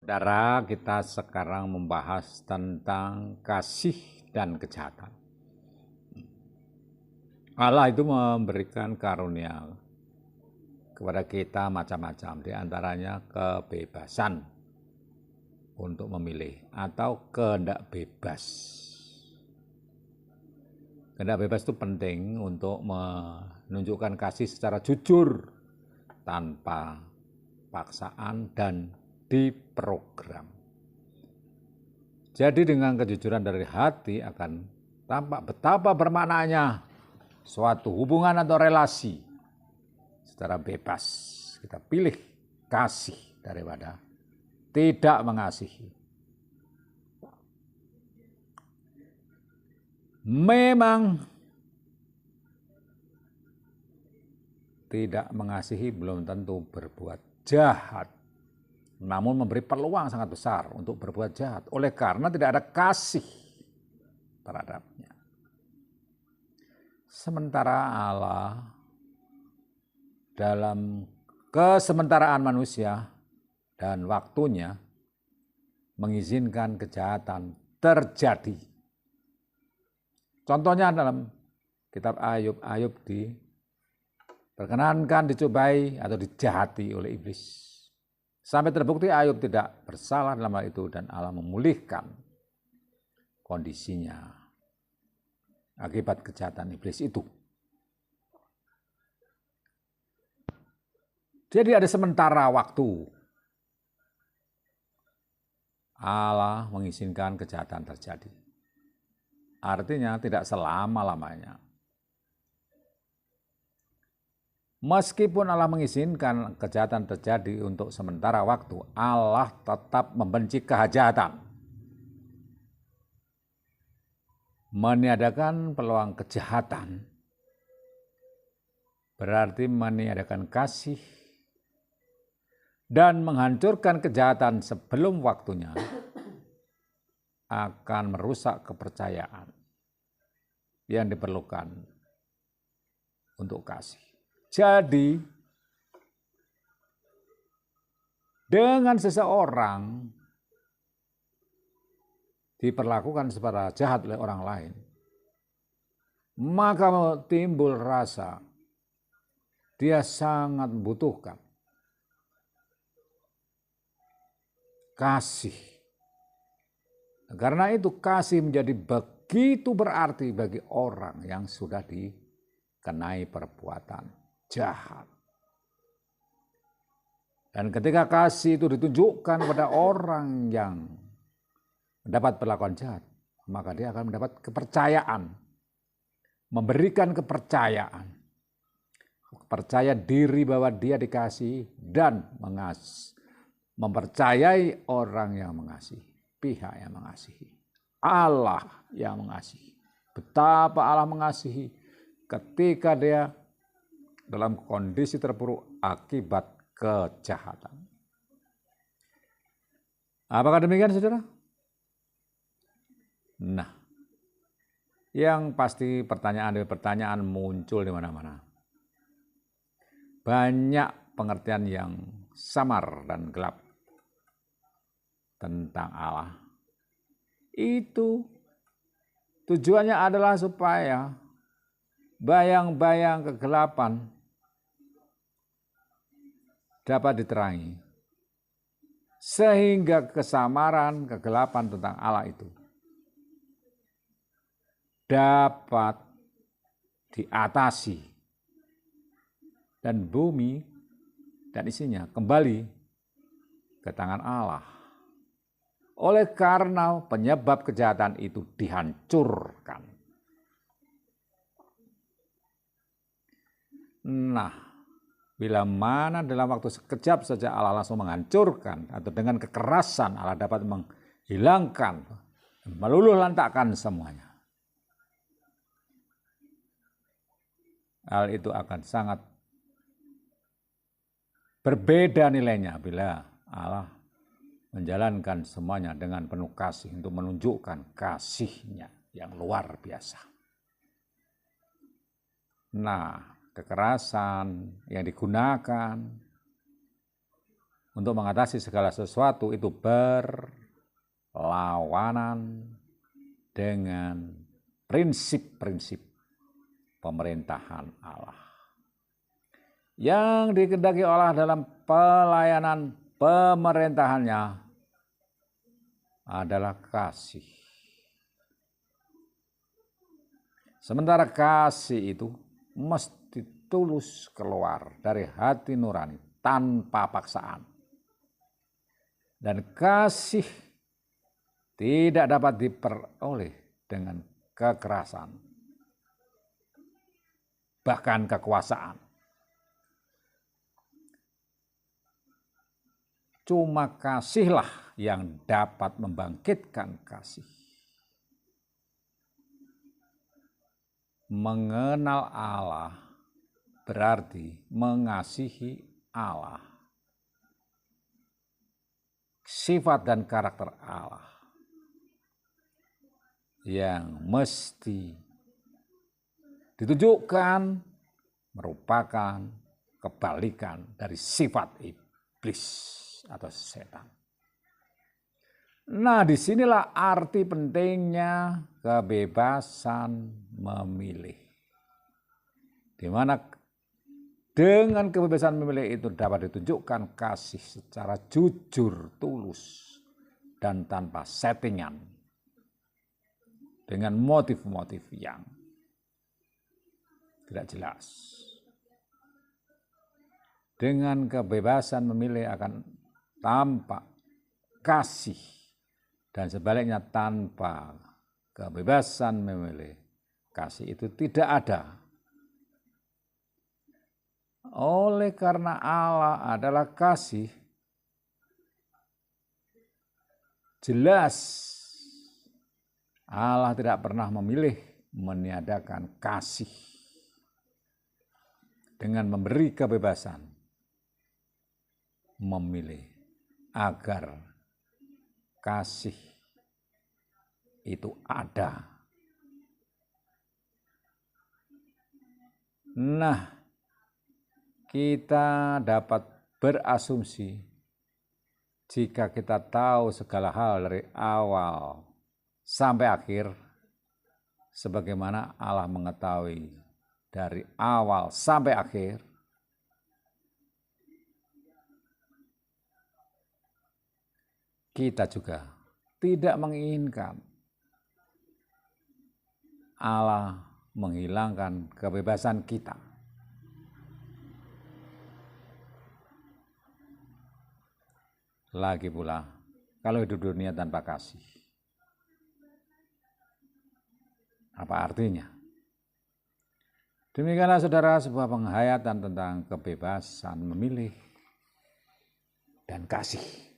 Saudara, kita sekarang membahas tentang kasih dan kejahatan. Allah itu memberikan karunia kepada kita macam-macam, di antaranya kebebasan untuk memilih atau kehendak bebas. Kehendak bebas itu penting untuk menunjukkan kasih secara jujur, tanpa paksaan dan diprogram. Jadi dengan kejujuran dari hati akan tampak betapa bermaknanya suatu hubungan atau relasi secara bebas. Kita pilih kasih daripada tidak mengasihi. Memang tidak mengasihi belum tentu berbuat jahat, namun memberi peluang sangat besar untuk berbuat jahat oleh karena tidak ada kasih terhadapnya. Sementara Allah dalam kesementaraan manusia dan waktunya mengizinkan kejahatan terjadi. Contohnya dalam kitab Ayub, Ayub diperkenankan dicobai atau dijahati oleh iblis. Sampai terbukti Ayub tidak bersalah dalam hal itu dan Allah memulihkan kondisinya akibat kejahatan iblis itu. Jadi ada sementara waktu Allah mengizinkan kejahatan terjadi. Artinya tidak selama-lamanya. Meskipun Allah mengizinkan kejahatan terjadi untuk sementara waktu, Allah tetap membenci kejahatan. Meniadakan peluang kejahatan berarti meniadakan kasih dan menghancurkan kejahatan sebelum waktunya akan merusak kepercayaan yang diperlukan untuk kasih. Jadi, dengan seseorang diperlakukan secara jahat oleh orang lain, maka timbul rasa dia sangat membutuhkan kasih. Karena itu kasih menjadi begitu berarti bagi orang yang sudah dikenai perbuatan jahat. Dan ketika kasih itu ditunjukkan pada orang yang mendapat perlakuan jahat, maka dia akan mendapat kepercayaan, memberikan kepercayaan, percaya diri bahwa dia dikasihi dan mempercayai orang yang mengasihi, pihak yang mengasihi, Allah yang mengasihi. Betapa Allah mengasihi ketika dia dalam kondisi terpuruk akibat kejahatan. Apakah demikian, saudara? Nah, yang pasti pertanyaan muncul di mana-mana. Banyak pengertian yang samar dan gelap tentang Allah. Itu tujuannya adalah supaya bayang-bayang kegelapan dapat diterangi, sehingga kesamaran kegelapan tentang Allah itu dapat diatasi dan bumi dan isinya kembali ke tangan Allah. Oleh karena penyebab kejahatan itu dihancurkan. Nah, bila mana dalam waktu sekejap saja Allah langsung menghancurkan atau dengan kekerasan Allah dapat menghilangkan, meluluh lantakkan semuanya. Hal itu akan sangat berbeda nilainya bila Allah menjalankan semuanya dengan penuh kasih untuk menunjukkan kasih-Nya yang luar biasa. Nah, kekerasan yang digunakan untuk mengatasi segala sesuatu itu berlawanan dengan prinsip-prinsip pemerintahan Allah. Yang dikehendaki Allah dalam pelayanan pemerintahannya adalah kasih. Sementara kasih itu mesti tulus keluar dari hati nurani tanpa paksaan. Dan kasih tidak dapat diperoleh dengan kekerasan, bahkan kekuasaan. Cuma kasihlah yang dapat membangkitkan kasih. Mengenal Allah berarti mengasihi Allah. Sifat dan karakter Allah yang mesti ditunjukkan merupakan kebalikan dari sifat iblis atau setan. Nah, disinilah arti pentingnya kebebasan memilih. Di mana dengan kebebasan memilih itu dapat ditunjukkan kasih secara jujur, tulus, dan tanpa settingan. Dengan motif-motif yang tidak jelas. Dengan kebebasan memilih akan tampak kasih, dan sebaliknya tanpa kebebasan memilih, kasih itu tidak ada. Oleh karena Allah adalah kasih, jelas Allah tidak pernah memilih meniadakan kasih dengan memberi kebebasan memilih agar kasih itu ada. Nah, kita dapat berasumsi jika kita tahu segala hal dari awal sampai akhir, sebagaimana Allah mengetahui dari awal sampai akhir, kita juga tidak menginginkan Allah menghilangkan kebebasan kita. Lagi pula, kalau hidup dunia tanpa kasih, apa artinya? Demikianlah saudara sebuah penghayatan tentang kebebasan memilih dan kasih.